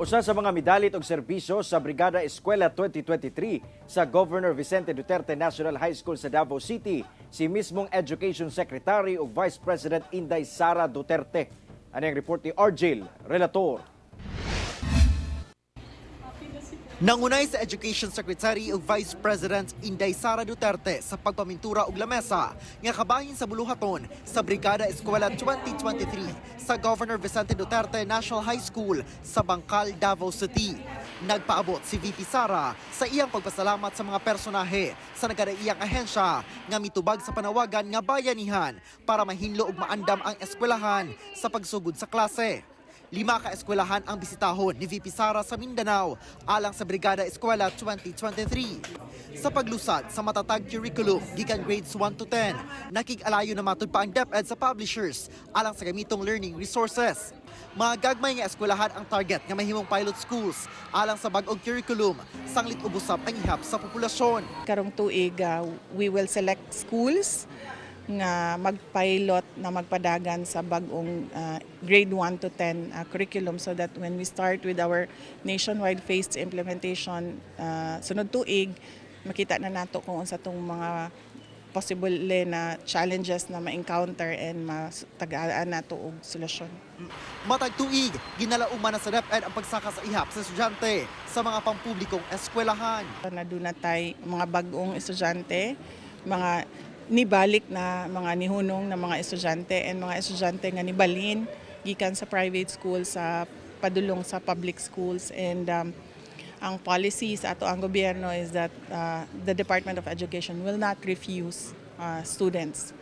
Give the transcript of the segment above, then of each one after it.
Usa sa mga medalit og serbisyo sa Brigada Eskwela 2023 sa Governor Vicente Duterte National High School sa Davao City, si mismong Education Secretary ug Vice President Inday Sara Duterte. Ano ang report ni Argel, relator. Nangunay sa Education Secretary ug Vice President Inday Sara Duterte sa pagpamintura og lamesa nga kabahin sa buluhaton sa Brigada Eskwela 2023 sa Governor Vicente Duterte National High School sa Bangkal, Davao City. Nagpaabot si VP Sara sa iyang pagpasalamat sa mga personahe sa nagkadaiyang ahensya nga mitubag sa panawagan nga bayanihan para mahinlo ug maandam ang eskwelahan sa pagsugod sa klase. 5 ka-eskwelahan ang bisitahon ni VP Sara sa Mindanao alang sa Brigada Eskwela 2023. Sa paglusad sa matatag curriculum gikan grades 1 to 10, nakig-alayo na matud pa ang DepEd sa publishers alang sa gamitong learning resources. Mga gagmay nga eskwelahan ang target nga mahimong pilot schools alang sa bag-ong curriculum sanglit ubusab ang ihap sa populasyon. Karong tuig, we will select schools nga magpilot na magpadagan sa bagong grade 1 to 10 curriculum so that when we start with our nationwide phased implementation sunod tuig, makita na nato kung unsa tong mga possible na challenges na ma-encounter and matagaan nato og solusyon. Matag tuig, ginalauman na sa DepEd ang pagsaka sa ihap sa estudyante sa mga pampublikong eskwelahan. Nadunatay mga bagong estudyante, mga nibalik na mga nihunong na mga estudyante and mga estudyante nga nibalhin gikan sa private school sa padulong sa public schools and ang policy sa ato ang gobyerno is that the Department of Education will not refuse students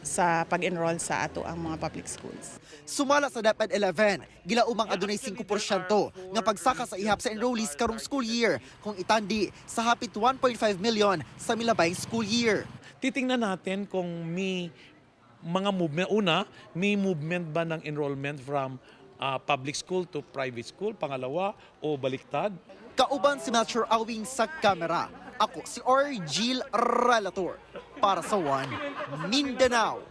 sa pag-enroll sa ato ang mga public schools. Sumala sa DepEd 11, gilaumang adunay 5% nga pagsaka sa ihap sa enrollees karong school year kung itandi sa hapit 1.5 million sa milabayng school year. Titingnan natin kung may mga movement. Una, may movement ba ng enrollment from public school to private school? Pangalawa, o baliktad? Kauban si Melchor Awing sa kamera. Ako si Argel, relator para sa One Mindanao.